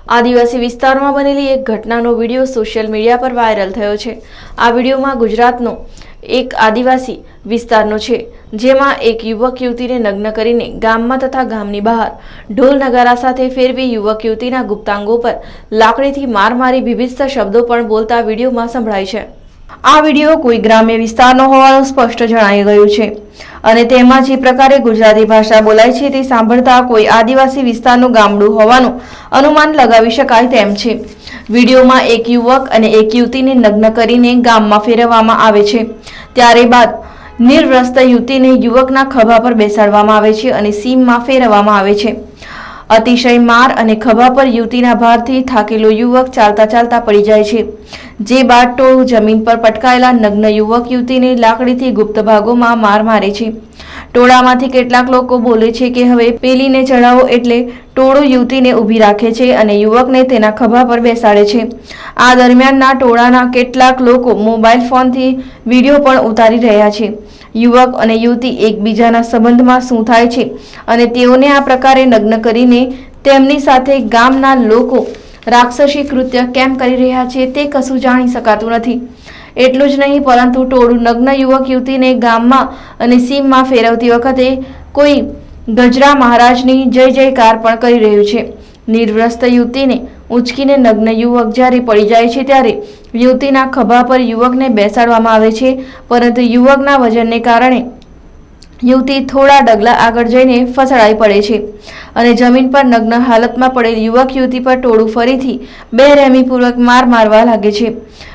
આદિવાસી વિસ્તારમાં બનેલી એક ઘટનાનો વિડીયો સોશિયલ મીડિયા પર વાયરલ થયો છે। આ વિડીયોમાં ગુજરાતનો એક આદિવાસી વિસ્તારનો છે, જેમાં એક યુવક યુવતીને નગ્ન કરીને ગામમાં તથા ગામની બહાર ઢોલ નગારા સાથે ફેરવી યુવક યુવતીના ગુપ્તાંગો પર લાકડીથી માર મારી વિભિન્ન શબ્દો પણ બોલતા વિડીયોમાં સંભળાય છે। આ વિડીયો કોઈ ગ્રામ્ય વિસ્તારનો હોવાનું સ્પષ્ટ જણાઈ ગયું છે અને તેમાં જે પ્રકારે ગુજરાતી ભાષા બોલાય છે તે સાંભળતા કોઈ આદિવાસી વિસ્તારનું ગામડું હોવાનું અનુમાન લગાવી શકાય તેમ છે। વિડીયોમાં એક યુવક અને એક યુવતીને નગ્ન કરીને ગામમાં ફેરવવામાં આવે છે, ત્યારે બાદ નિર્વસ્ત્ર યુવતીને યુવકના ખભા પર બેસાડવામાં આવે છે અને સીમમાં ફેરવવામાં આવે છે। અતિશય માર અને ખભા પર યુવતીના ભારથી થાકેલો યુવક ચાલતા ચાલતા પડી જાય છે, જે બાદ ટોળું જમીન પર પટકાયેલા નગ્ન યુવક યુવતીને લાકડીથી ગુપ્ત ભાગોમાં માર મારે છે। ટોળામાંથી કેટલાક લોકો બોલે છે કે હવે પેલીને ચડાવો, એટલે ટોળું યુવતીને ઊભી રાખે છે અને યુવકને તેના ખભા પર બેસાડે છે। આ દરમિયાનના ટોળાના કેટલાક લોકો મોબાઈલ ફોનથી વિડીયો પણ ઉતારી રહ્યા છે। યુવક અને યુવતી એકબીજાના સંબંધમાં શું થાય છે અને તેઓને આ પ્રકારે નગ્ન કરીને તેમની સાથે ગામના લોકો રાક્ષસી કૃત્ય કેમ કરી રહ્યા છે તે કશું જાણી શકાતું નથી। એટલું જ નહીં, પરંતુ ટોળું નગ્ન યુવક યુવતીને ગામમાં અને સીમમાં ફેરવતી વખતે કોઈ ગજરા મહારાજની જય જયકાર પણ કરી રહ્યું છે। નિર્વસ્ત્ર યુવતીને ઉંચકીને નગ્ન યુવક જ્યારે પડી જાય છે ત્યારે યુવતીના ખભા પર યુવકને બેસાડવામાં આવે છે, પરંતુ યુવકના વજનને કારણે યુવતી થોડા ડગલા આગળ જઈને ફસડાઈ પડે છે અને જમીન પર નગ્ન હાલતમાં પડેલ યુવક યુવતી પર ટોળું ફરીથી બેરહેમીપૂર્વક માર મારવા લાગે છે।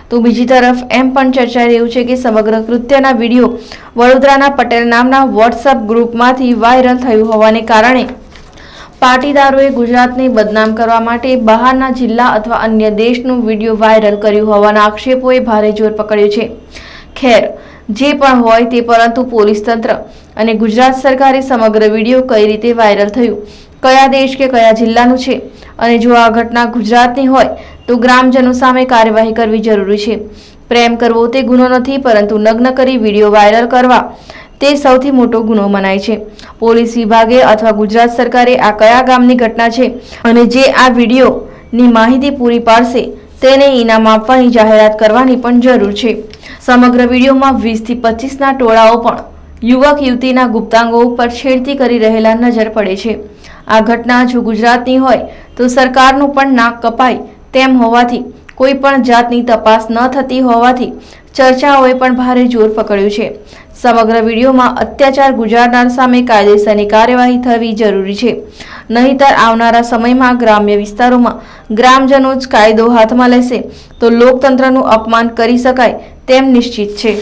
તો બીજી તરફ એમ પણ ચર્ચાઈ રહ્યું છે કે સમગ્ર કૃત્યના વિડીયો વડોદરાના પટેલ નામના વોટ્સએપ ગ્રુપમાંથી વાયરલ થયું હોવાને કારણે પાટીદારોએ ગુજરાતને બદનામ કરવા માટે બહારના જિલ્લા અથવા અન્ય દેશનું વિડીયો વાયરલ કર્યું હોવાના આક્ષેપોએ ભારે જોર પકડ્યું છે। ખેર, જે પણ હોય તે, પરંતુ પોલીસ તંત્ર અને ગુજરાત સરકારે સમગ્ર વિડીયો કઈ રીતે વાયરલ થયું, કયા દેશ કે કયા જિલ્લાનું છે અને જો આ ઘટના ગુજરાતની હોય તો ગ્રામજનો સામે કાર્યવાહી કરવી જરૂરી છે। પ્રેમ કરવો તે ગુનો નથી, પરંતુ નગ્ન કરી વિડીયો વાયરલ કરવા તે સૌથી મોટો ગુનો મનાય છે। પોલીસ વિભાગે અથવા ગુજરાત સરકારે આ કયા ગામની ઘટના છે અને જે આ વિડીયોની માહિતી પૂરી પાડશે તેને ઇનામ આપવાની જાહેરાત કરવાની પણ જરૂર છે। સમગ્ર વિડીયોમાં 20 થી 25ના ટોળાઓ પણ યુવક યુવતીના ગુપ્તાંગો ઉપર છેડતી કરી રહેલા નજર પડે છે। આ ઘટના જો ગુજરાતની હોય તો સરકારનું પણ નાક કપાય તેમ હોવાથી કોઈ પણ જાતની તપાસ ન થતી હોવાથી ચર્ચાઓએ પણ ભારે જોર પકડ્યું છે। સમગ્ર વિડીયોમાં અત્યાચાર ગુજારનાર સામે કાયદેસરની કાર્યવાહી થવી જરૂરી છે, નહીંતર આવનારા સમયમાં ગ્રામ્ય વિસ્તારોમાં ગ્રામજનો જ કાયદો હાથમાં લેશે તો લોકતંત્રનું અપમાન કરી શકાય તેમ નિશ્ચિત છે।